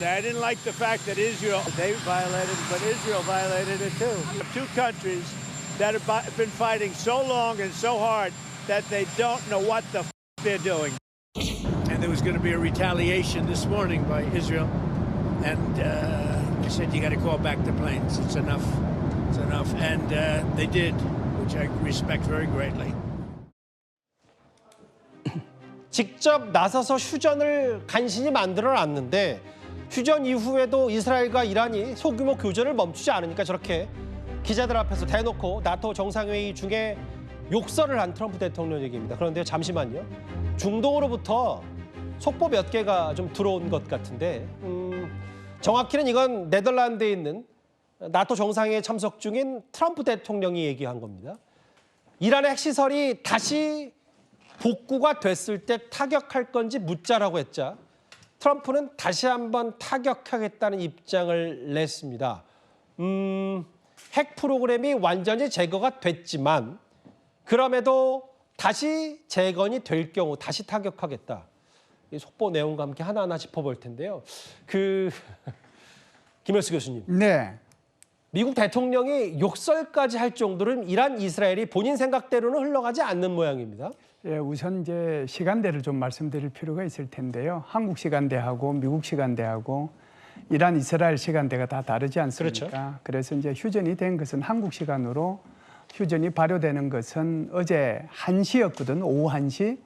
I didn't like the fact that Israel, they violated it, but Israel violated it too. Two countries that have been fighting so long and so hard that they don't know what the they're doing. And there was going to be a retaliation this morning by Israel. And they said, you got to call back the planes. It's enough. It's enough. And they did, which I respect very greatly. 직접 나서서 휴전을 간신히 만들어놨는데 휴전 이후에도 이스라엘과 이란이 소규모 교전을 멈추지 않으니까 저렇게 기자들 앞에서 대놓고 나토 정상회의 중에 욕설을 한 트럼프 대통령 얘기입니다. 그런데 잠시만요. 중동으로부터 속보 몇 개가 좀 들어온 것 같은데 정확히는 이건 네덜란드에 있는 나토 정상회의에 참석 중인 트럼프 대통령이 얘기한 겁니다. 이란의 핵시설이 다시 복구가 됐을 때 타격할 건지 묻자라고 했자 트럼프는 다시 한번 타격하겠다는 입장을 냈습니다. 핵 프로그램이 완전히 제거가 됐지만 그럼에도 다시 재건이 될 경우 다시 타격하겠다. 이 속보 내용과 함께 하나하나 짚어볼 텐데요. 김열수 교수님. 네. 미국 대통령이 욕설까지 할 정도로 이란, 이스라엘이 본인 생각대로는 흘러가지 않는 모양입니다. 예, 우선 이제 시간대를 좀 말씀드릴 필요가 있을 텐데요. 한국 시간대하고 미국 시간대하고 이란, 이스라엘 시간대가 다 다르지 않습니까? 그렇죠. 그래서 이제 휴전이 된 것은 한국 시간으로 휴전이 발효되는 것은 어제 1시였거든, 오후 1시.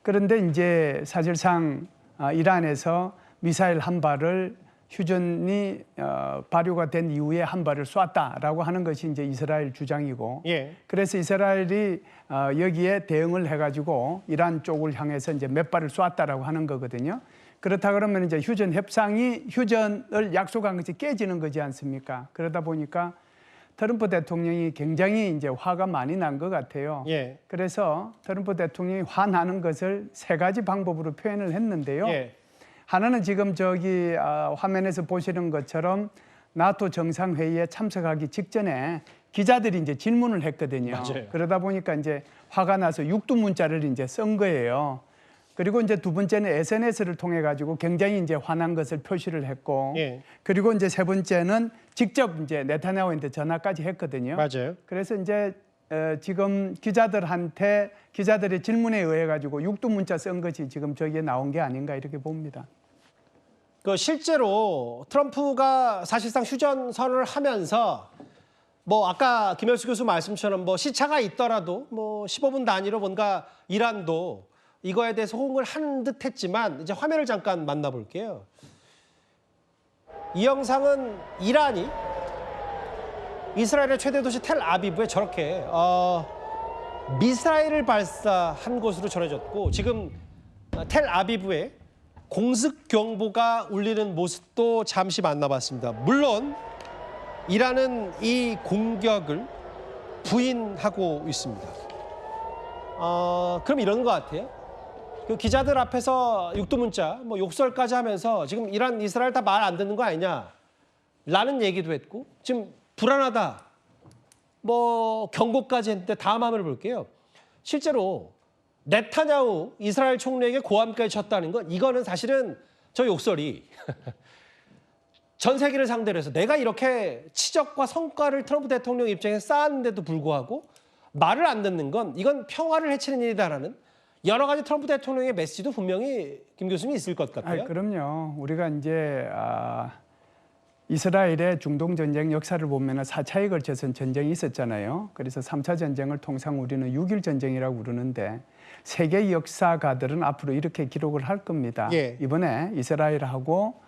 그런데 이제 사실상 이란에서 미사일 한 발을 휴전이 발효가 된 이후에 한 발을 쐈다라고 하는 것이 이제 이스라엘 주장이고, 예. 그래서 이스라엘이 여기에 대응을 해가지고 이란 쪽을 향해서 이제 몇 발을 쐈다라고 하는 거거든요. 그렇다 그러면 이제 휴전 협상이 휴전을 약속한 것이 깨지는 거지 않습니까? 그러다 보니까 트럼프 대통령이 굉장히 이제 화가 많이 난 것 같아요. 예. 그래서 트럼프 대통령이 화나는 것을 세 가지 방법으로 표현을 했는데요. 예. 하나는 지금 저기 화면에서 보시는 것처럼 나토 정상회의에 참석하기 직전에 기자들이 이제 질문을 했거든요. 맞아요. 그러다 보니까 이제 화가 나서 육두문자를 이제 쓴 거예요. 그리고 이제 두 번째는 SNS를 통해 가지고 굉장히 이제 화난 것을 표시를 했고, 예. 그리고 이제 세 번째는 직접 이제 네타냐후한테 전화까지 했거든요. 맞아요. 그래서 이제 지금 기자들의 질문에 의해 가지고 육두문자 쓴 것이 지금 저기에 나온 게 아닌가 이렇게 봅니다. 실제로 트럼프가 사실상 휴전 선언을 하면서 뭐 아까 김열수 교수 말씀처럼 뭐 시차가 있더라도 뭐 15분 단위로 뭔가 이란도 이거에 대해서 호응을 한 듯 했지만 이제 화면을 잠깐 만나볼게요. 이 영상은 이란이 이스라엘의 최대 도시 텔아비브에 저렇게 미사일을 발사한 것으로 전해졌고 지금 텔아비브에 공습 경보가 울리는 모습도 잠시 만나봤습니다. 물론 이란은 이 공격을 부인하고 있습니다. 그럼 이런 것 같아요. 그 기자들 앞에서 육두문자, 뭐 욕설까지 하면서 지금 이란, 이스라엘 다 말 안 듣는 거 아니냐? 라는 얘기도 했고 지금 불안하다. 뭐 경고까지 했는데 다음 화면을 볼게요. 실제로 네타냐후 이스라엘 총리에게 고함까지 쳤다는 건 이거는 사실은 저 욕설이 전 세계를 상대로 해서 내가 이렇게 치적과 성과를 트럼프 대통령 입장에서 쌓았는데도 불구하고 말을 안 듣는 건 이건 평화를 해치는 일이다라는 여러 가지 트럼프 대통령의 메시지도 분명히 김 교수님 있을 것 같아요. 그럼요. 우리가 이제 이스라엘의 중동 전쟁 역사를 보면 4차에 걸쳐서 전쟁이 있었잖아요. 그래서 3차 전쟁을 통상 우리는 6.1 전쟁이라고 부르는데 세계 역사가들은 앞으로 이렇게 기록을 할 겁니다. 예. 이번에 이스라엘하고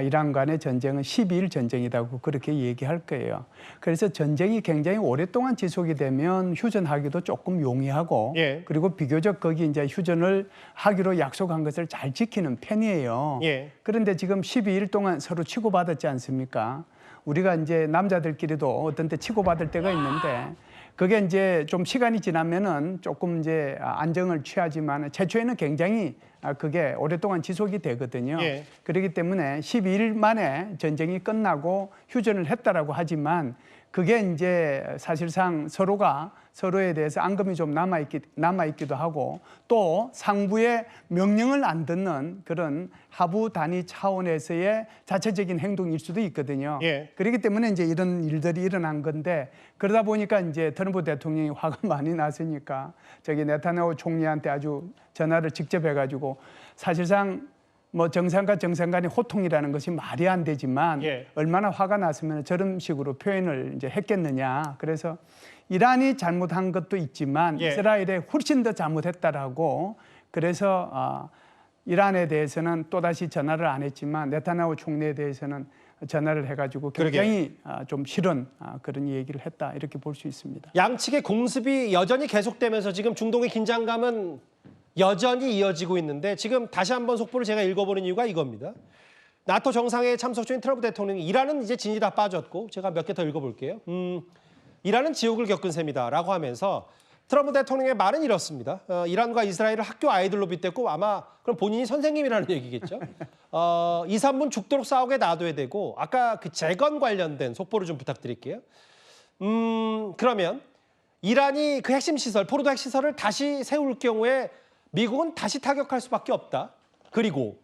이란 간의 전쟁은 12일 전쟁이라고 그렇게 얘기할 거예요. 그래서 전쟁이 굉장히 오랫동안 지속이 되면 휴전하기도 조금 용이하고, 예. 그리고 비교적 거기 이제 휴전을 하기로 약속한 것을 잘 지키는 편이에요. 예. 그런데 지금 12일 동안 서로 치고받았지 않습니까? 우리가 이제 남자들끼리도 어떤 때 치고받을 때가 있는데 그게 이제 좀 시간이 지나면은 조금 이제 안정을 취하지만 최초에는 굉장히 그게 오랫동안 지속이 되거든요. 예. 그렇기 때문에 12일 만에 전쟁이 끝나고 휴전을 했다라고 하지만 그게 이제 사실상 서로가 서로에 대해서 앙금이 좀 남아있기도 하고 또 상부의 명령을 안 듣는 그런 하부 단위 차원에서의 자체적인 행동일 수도 있거든요. 예. 그렇기 때문에 이제 이런 일들이 일어난 건데 그러다 보니까 이제 트럼프 대통령이 화가 많이 났으니까 저기 네타냐후 총리한테 아주 전화를 직접 해가지고 사실상 뭐 정상과 정상 간의 호통이라는 것이 말이 안 되지만 예. 얼마나 화가 났으면 저런 식으로 표현을 이제 했겠느냐. 그래서 이란이 잘못한 것도 있지만 예. 이스라엘이 훨씬 더 잘못했다라고 그래서 이란에 대해서는 또다시 전화를 안 했지만 네타냐후 총리에 대해서는 전화를 해가지고 굉장히 좀 싫은 그런 얘기를 했다 이렇게 볼 수 있습니다. 양측의 공습이 여전히 계속되면서 지금 중동의 긴장감은 여전히 이어지고 있는데 지금 다시 한번 속보를 제가 읽어보는 이유가 이겁니다. 나토 정상회의 참석 중인 트럼프 대통령이 이란은 이제 진이 다 빠졌고 제가 몇 개 더 읽어볼게요. 이란은 지옥을 겪은 셈이다라고 하면서 트럼프 대통령의 말은 이렇습니다. 이란과 이스라엘을 학교 아이들로 빗댔고 아마 그럼 본인이 선생님이라는 얘기겠죠. 2, 3분 죽도록 싸우게 놔둬야 되고 아까 그 재건 관련된 속보를 좀 부탁드릴게요. 그러면 이란이 그 핵심 시설, 포르도 핵시설을 다시 세울 경우에 미국은 다시 타격할 수밖에 없다. 그리고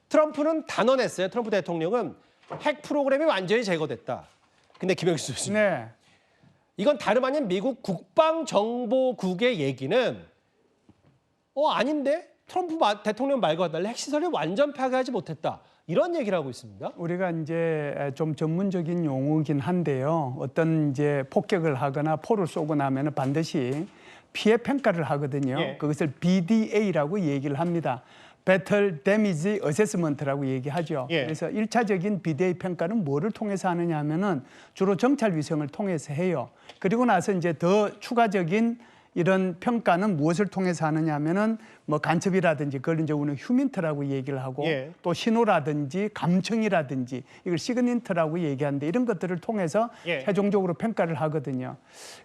트럼프는 단언했어요. 트럼프 대통령은 핵 프로그램이 완전히 제거됐다. 근데 김영수 교수님, 네. 이건 다름 아닌 미국 국방정보국의 얘기는 아닌데 트럼프 대통령 말과 달리 핵시설을 완전 파괴하지 못했다. 이런 얘기를 하고 있습니다. 우리가 이제 좀 전문적인 용어긴 한데요. 어떤 이제 폭격을 하거나 포를 쏘고 나면 반드시 피해 평가를 하거든요. 예. 그것을 BDA라고 얘기를 합니다. Battle Damage Assessment라고 얘기하죠. 예. 그래서 1차적인 BDA 평가는 뭐를 통해서 하느냐 하면은 주로 정찰 위성을 통해서 해요. 그리고 나서 이제 더 추가적인 이런 평가는 무엇을 통해서 하느냐 하면은 뭐 간첩이라든지 그걸 이제 우리는 휴민트라고 얘기를 하고 예. 또 신호라든지 감청이라든지 이걸 시그닌트라고 얘기하는데 이런 것들을 통해서 예. 최종적으로 평가를 하거든요.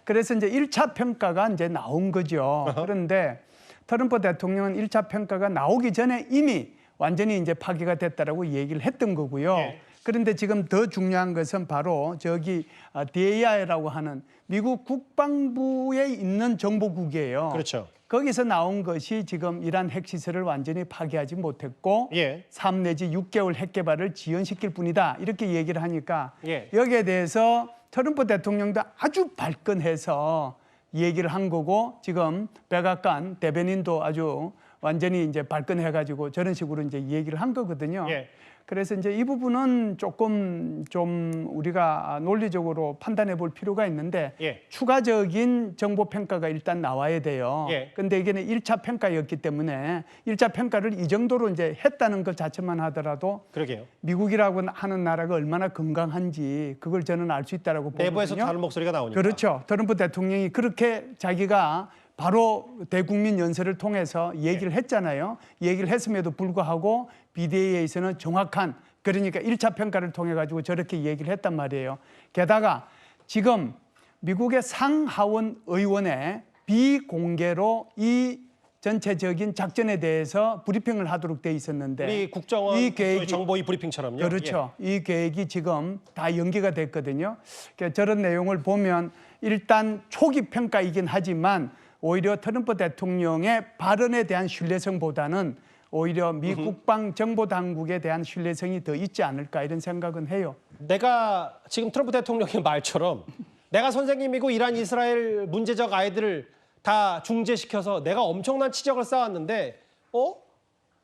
그래서 이제 1차 평가가 이제 나온 거죠. 그런데 트럼프 대통령은 1차 평가가 나오기 전에 이미 완전히 이제 파기가 됐다라고 얘기를 했던 거고요. 예. 그런데 지금 더 중요한 것은 바로 저기 DAI라고 하는 미국 국방부에 있는 정보국이에요. 그렇죠. 거기서 나온 것이 지금 이란 핵시설을 완전히 파괴하지 못했고 예. 3 내지 6개월 핵 개발을 지연시킬 뿐이다. 이렇게 얘기를 하니까 예. 여기에 대해서 트럼프 대통령도 아주 발끈해서 얘기를 한 거고 지금 백악관 대변인도 아주 완전히 이제 발끈해가지고 저런 식으로 이제 얘기를 한 거거든요. 예. 그래서 이제 이 부분은 조금 좀 우리가 논리적으로 판단해 볼 필요가 있는데 예. 추가적인 정보 평가가 일단 나와야 돼요. 예. 근데 이게 1차 평가였기 때문에 1차 평가를 이 정도로 이제 했다는 것 자체만 하더라도 그러게요. 미국이라고 하는 나라가 얼마나 건강한지 그걸 저는 알 수 있다라고 보거든요. 내부에서 다른 목소리가 나오니까. 그렇죠. 트럼프 대통령이 그렇게 자기가 바로 대국민 연설을 통해서 얘기를 했잖아요. 얘기를 했음에도 불구하고 BDA에서는 정확한 그러니까 1차 평가를 통해 가지고 저렇게 얘기를 했단 말이에요. 게다가 지금 미국의 상하원 의원에 비공개로 이 전체적인 작전에 대해서 브리핑을 하도록 돼 있었는데 우리 국정원 이 계획이 정보위 브리핑처럼요. 그렇죠. 이 계획이 지금 다 연기가 됐거든요. 그러니까 저런 내용을 보면 일단 초기 평가이긴 하지만 오히려 트럼프 대통령의 발언에 대한 신뢰성보다는 오히려 미 국방정보당국에 대한 신뢰성이 더 있지 않을까 이런 생각은 해요. 내가 지금 트럼프 대통령의 말처럼 내가 선생님이고 이란 이스라엘 문제적 아이들을 다 중재시켜서 내가 엄청난 치적을 쌓았는데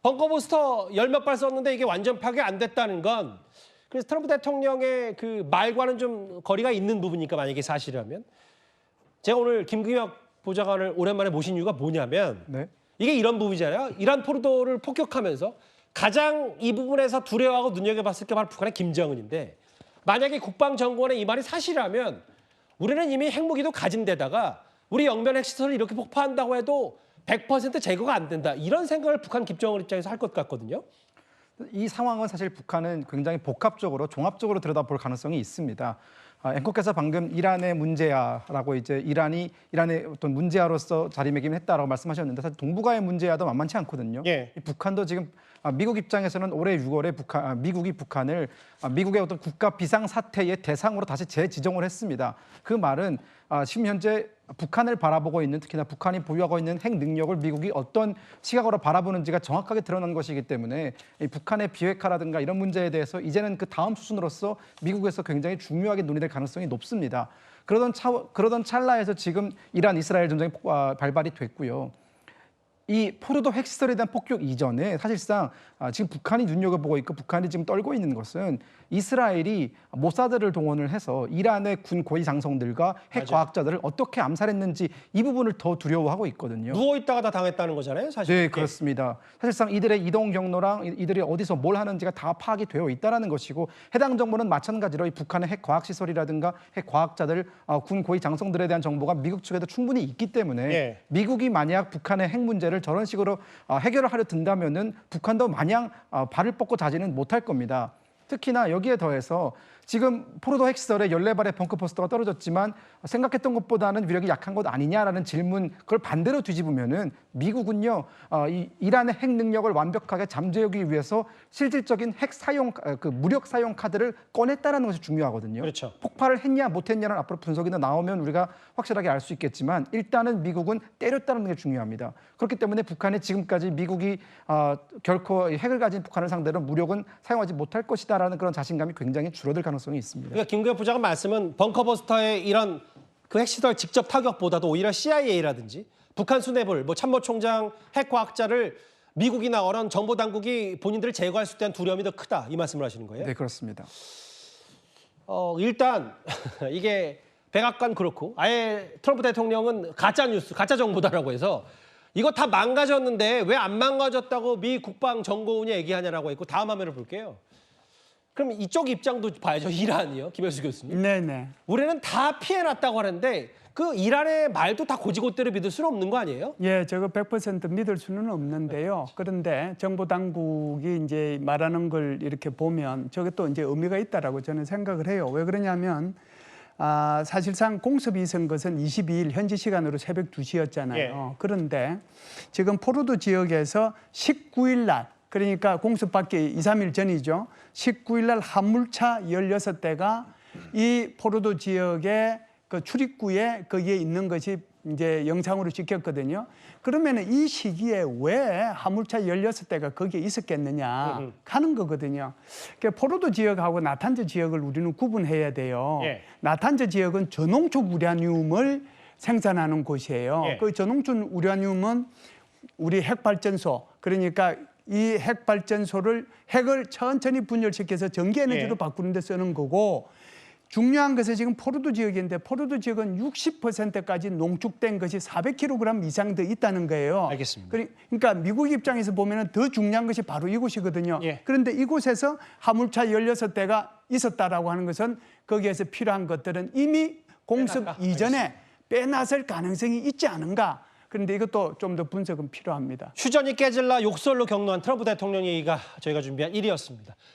벙커부스터 열 몇 발 썼는데 이게 완전 파괴 안 됐다는 건 그래서 트럼프 대통령의 그 말과는 좀 거리가 있는 부분이니까 만약에 사실이라면 제가 오늘 김규혁 보좌관을 오랜만에 모신 이유가 뭐냐면 네. 이게 이런 부분이잖아요. 이란 포르도를 폭격하면서 가장 이 부분에서 두려워하고 눈여겨봤을 게 바로 북한의 김정은인데 만약에 국방정권의 이 말이 사실이라면 우리는 이미 핵무기도 가진 데다가 우리 영변 핵시설을 이렇게 폭파한다고 해도 100% 제거가 안 된다. 이런 생각을 북한 김정은 입장에서 할 것 같거든요. 이 상황은 사실 북한은 굉장히 복합적으로 종합적으로 들여다볼 가능성이 있습니다. 앵커께서 방금 이란의 문제야라고 이제 이란의 어떤 문제야로서 자리매김했다라고 말씀하셨는데 사실 동북아의 문제야도 만만치 않거든요. 예. 이 북한도 지금 미국 입장에서는 올해 6월에 미국이 북한을 미국의 어떤 국가 비상 사태의 대상으로 다시 재지정을 했습니다. 그 말은 지금 현재 북한을 바라보고 있는 특히나 북한이 보유하고 있는 핵 능력을 미국이 어떤 시각으로 바라보는지가 정확하게 드러난 것이기 때문에 이 북한의 비핵화라든가 이런 문제에 대해서 이제는 그 다음 수순으로서 미국에서 굉장히 중요하게 논의될 가능성이 높습니다. 그러던 찰나에서 지금 이란 이스라엘 전쟁이 발발이 됐고요. 이 포르도 핵시설에 대한 폭격 이전에 사실상 지금 북한이 눈여겨보고 있고 북한이 지금 떨고 있는 것은 이스라엘이 모사드를 동원을 해서 이란의 군 고위 장성들과 핵 과학자들을 어떻게 암살했는지 이 부분을 더 두려워하고 있거든요. 누워 있다가 다 당했다는 거잖아요, 사실. 네, 그렇습니다. 사실상 이들의 이동 경로랑 이들이 어디서 뭘 하는지가 다 파악이 되어 있다는 것이고 해당 정보는 마찬가지로 이 북한의 핵 과학 시설이라든가 핵 과학자들, 군 고위 장성들에 대한 정보가 미국 측에도 충분히 있기 때문에 예. 미국이 만약 북한의 핵 문제를 저런 식으로 해결을 하려 든다면은 북한도 마냥 발을 뻗고 자지는 못할 겁니다. 특히나 여기에 더해서 지금 포르도 핵시설에 14발의 벙커 포스터가 떨어졌지만 생각했던 것보다는 위력이 약한 것 아니냐라는 질문, 그걸 반대로 뒤집으면은 미국은요 이 이란의 핵 능력을 완벽하게 잠재우기 위해서 실질적인 핵 사용 그 무력 사용 카드를 꺼냈다라는 것이 중요하거든요. 그렇죠. 폭발을 했냐 못했냐는 앞으로 분석이 더 나오면 우리가 확실하게 알 수 있겠지만 일단은 미국은 때렸다는 게 중요합니다. 그렇기 때문에 북한이 지금까지 미국이 결코 핵을 가진 북한을 상대로 무력은 사용하지 못할 것이다라는 그런 자신감이 굉장히 줄어들 가능성이 있습니다. 그러니까 김구현 부장관 말씀은 벙커버스터의 이런 그 핵시설 직접 타격보다도 오히려 CIA라든지 북한 수뇌부를 뭐 참모총장, 핵과학자를 미국이나 어떤 정보 당국이 본인들을 제거할 수 있다는 두려움이 더 크다 이 말씀을 하시는 거예요? 네, 그렇습니다. 일단 이게 백악관 그렇고 아예 트럼프 대통령은 가짜 뉴스, 가짜 정보다라고 해서 이거 다 망가졌는데 왜 안 망가졌다고 미 국방정보원이 얘기하냐라고 했고 다음 화면을 볼게요. 그럼 이쪽 입장도 봐야죠. 이란이요, 김현수 교수님. 네네. 우리는 다 피해놨다고 하는데 그 이란의 말도 다 고지고대로 믿을 수는 없는 거 아니에요? 예, 저거 100% 믿을 수는 없는데요. 그런데 정보 당국이 이제 말하는 걸 이렇게 보면 저게 또 이제 의미가 있다라고 저는 생각을 해요. 왜 그러냐면 사실상 공습이 있은 것은 22일 현지 시간으로 새벽 2시였잖아요. 예. 그런데 지금 포르도 지역에서 19일 날, 그러니까 공습받기 2, 3일 전이죠. 19일 날 화물차 16대가 이 포르도 지역의 그 출입구에 거기에 있는 것이 이제 영상으로 찍혔거든요. 그러면 이 시기에 왜 화물차 16대가 거기에 있었겠느냐 하는 거거든요. 그러니까 포르도 지역하고 나탄즈 지역을 우리는 구분해야 돼요. 예. 나탄즈 지역은 저농축 우라늄을 생산하는 곳이에요. 예. 그 저농축 우라늄은 우리 핵발전소, 그러니까 이 핵발전소를 핵을 천천히 분열시켜서 전기에너지로 예. 바꾸는 데 쓰는 거고, 중요한 것은 지금 포르도 지역인데 포르도 지역은 60%까지 농축된 것이 400kg 이상 더 있다는 거예요. 알겠습니다. 그러니까 미국 입장에서 보면 더 중요한 것이 바로 이곳이거든요. 예. 그런데 이곳에서 화물차 16대가 있었다라고 하는 것은 거기에서 필요한 것들은 이미 공습 이전에 빼놨을 가능성이 있지 않은가. 그런데 이것도 좀 더 분석은 필요합니다. 휴전이 깨질라 욕설로 격노한 트럼프 대통령 얘기가 저희가 준비한 1위였습니다.